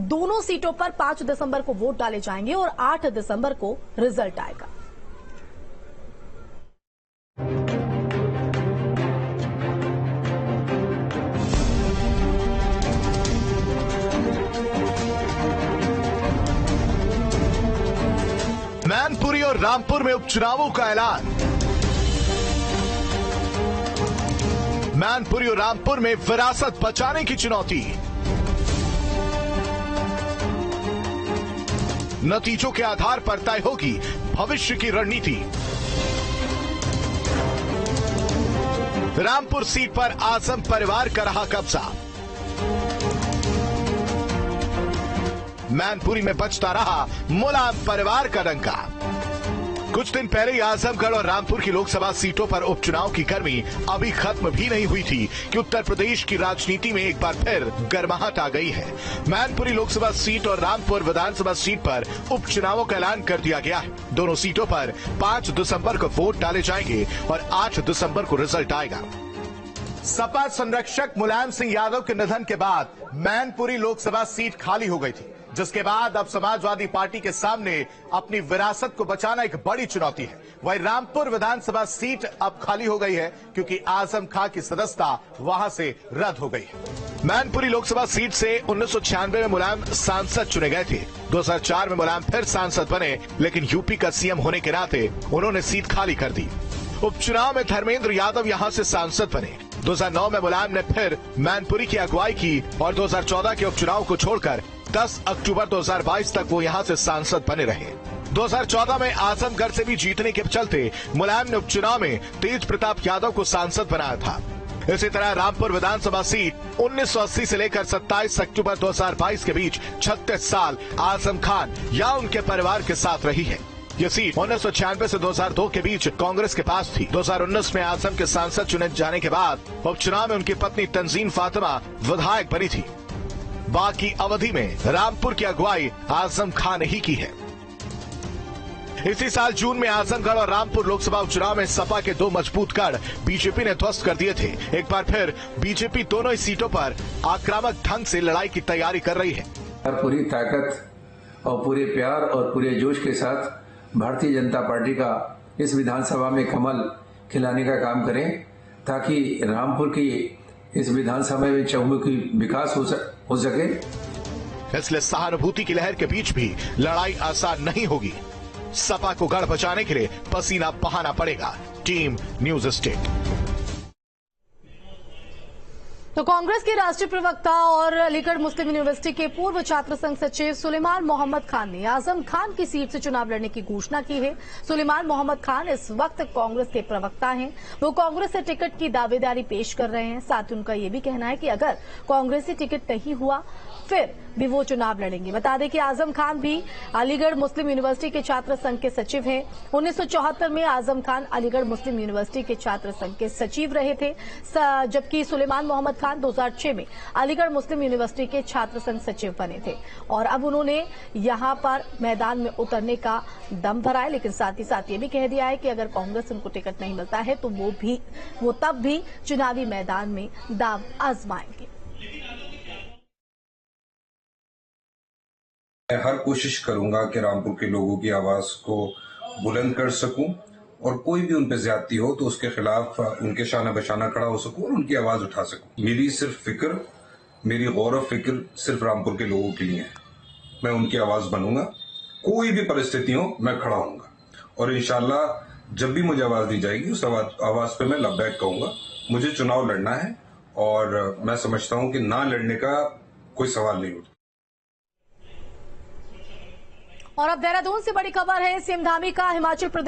दोनों सीटों पर 5 दिसंबर को वोट डाले जाएंगे और 8 दिसंबर को रिजल्ट आएगा। मैनपुरी और रामपुर में उपचुनावों का ऐलान। मैनपुरी और रामपुर में विरासत बचाने की चुनौती। नतीजों के आधार पर तय होगी भविष्य की रणनीति। रामपुर सीट पर आजम परिवार का रहा कब्जा। मैनपुरी में बचता रहा मुलायम परिवार का डंका। कुछ दिन पहले ही आजमगढ़ और रामपुर की लोकसभा सीटों पर उपचुनाव की गर्मी अभी खत्म भी नहीं हुई थी कि उत्तर प्रदेश की राजनीति में एक बार फिर गर्माहट आ गई है। मैनपुरी लोकसभा सीट और रामपुर विधानसभा सीट पर उपचुनावों का ऐलान कर दिया गया है। दोनों सीटों पर 5 दिसंबर को वोट डाले जाएंगे और 8 दिसंबर को रिजल्ट आएगा। सपा संरक्षक मुलायम सिंह यादव के निधन के बाद मैनपुरी लोकसभा सीट खाली हो गई थी, जिसके बाद अब समाजवादी पार्टी के सामने अपनी विरासत को बचाना एक बड़ी चुनौती है। वहीं रामपुर विधानसभा सीट अब खाली हो गई है क्योंकि आजम खां की सदस्यता वहां से रद्द हो गई है। मैनपुरी लोकसभा सीट से 1996 में मुलायम सांसद चुने गए थे। 2004 में मुलायम फिर सांसद बने, लेकिन यूपी का सीएम होने के नाते उन्होंने सीट खाली कर दी। उपचुनाव में धर्मेंद्र यादव यहां से सांसद बने। 2009 में मुलायम ने फिर मैनपुरी की अगुवाई की और 2014 के उपचुनाव को छोड़कर 10 अक्टूबर 2022 तक वो यहां से सांसद बने रहे। 2014 में आजमगढ़ से भी जीतने के चलते मुलायम ने उपचुनाव में तेज प्रताप यादव को सांसद बनाया था। इसी तरह रामपुर विधानसभा सीट 1980 से लेकर 27 अक्टूबर 2022 के बीच 36 साल आजम खान या उनके परिवार के साथ रही है। ये सीट 1996 से 2002 के बीच कांग्रेस के पास थी। 2019 में आजम के सांसद चुने जाने के बाद उपचुनाव में उनकी पत्नी तंजीम फातिमा विधायक बनी थी। बाकी अवधि में रामपुर की अगुवाई आजम खान ने ही की है। इसी साल जून में आजमगढ़ और रामपुर लोकसभा उपचुनाव में सपा के 2 मजबूत गढ़ बीजेपी ने ध्वस्त कर दिए थे। एक बार फिर बीजेपी दोनों ही सीटों पर आक्रामक ढंग से लड़ाई की तैयारी कर रही है। पूरी ताकत और पूरे प्यार और पूरे जोश के साथ भारतीय जनता पार्टी का इस विधानसभा में कमल खिलाने का काम करें, ताकि रामपुर की इस विधानसभा में चहुमुखी विकास हो सके। इसलिए सहानुभूति की लहर के बीच भी लड़ाई आसान नहीं होगी। सपा को गढ़ बचाने के लिए पसीना बहाना पड़ेगा। Team news state. तो कांग्रेस के राष्ट्रीय प्रवक्ता और अलीगढ़ मुस्लिम यूनिवर्सिटी के पूर्व छात्र संघ सचिव सुलेमान मोहम्मद खान ने आजम खान की सीट से चुनाव लड़ने की घोषणा की है। सुलेमान मोहम्मद खान इस वक्त कांग्रेस के प्रवक्ता हैं। वो कांग्रेस से टिकट की दावेदारी पेश कर रहे हैं। साथ ही उनका ये भी कहना है कि अगर कांग्रेस से टिकट नहीं हुआ फिर भी वो चुनाव लड़ेंगे। बता दें कि आजम खान भी अलीगढ़ मुस्लिम यूनिवर्सिटी के छात्र संघ के सचिव हैं। 1974 में आजम खान अलीगढ़ मुस्लिम यूनिवर्सिटी के छात्र संघ के सचिव रहे थे, जबकि सुलेमान मोहम्मद खान 2006 में अलीगढ़ मुस्लिम यूनिवर्सिटी के छात्र संघ सचिव बने थे और अब उन्होंने यहां पर मैदान में उतरने का दम भरा है। लेकिन साथ ही साथ ये भी कह दिया है कि अगर कांग्रेस उनको टिकट नहीं मिलता है तो वो तब भी चुनावी मैदान में दांव आजमाएंगे। मैं हर कोशिश करूंगा कि रामपुर के लोगों की आवाज को बुलंद कर सकूं और कोई भी उन पे ज्यादती हो तो उसके खिलाफ उनके शाना बशाना खड़ा हो सकूं और उनकी आवाज उठा सकूं। मेरी सिर्फ फिक्र, मेरी गौर फिक्र सिर्फ रामपुर के लोगों के लिए है। मैं उनकी आवाज बनूंगा, कोई भी परिस्थिति हो मैं खड़ा होऊंगा और इंशाल्लाह जब भी मुझे आवाज दी जाएगी उस आवाज पे मैं लब्बैक कहूंगा। मुझे चुनाव लड़ना है और मैं समझता हूं कि ना लड़ने का कोई सवाल नहीं उठता। और अब देहरादून से बड़ी खबर है। सीएम धामी का हिमाचल प्रदेश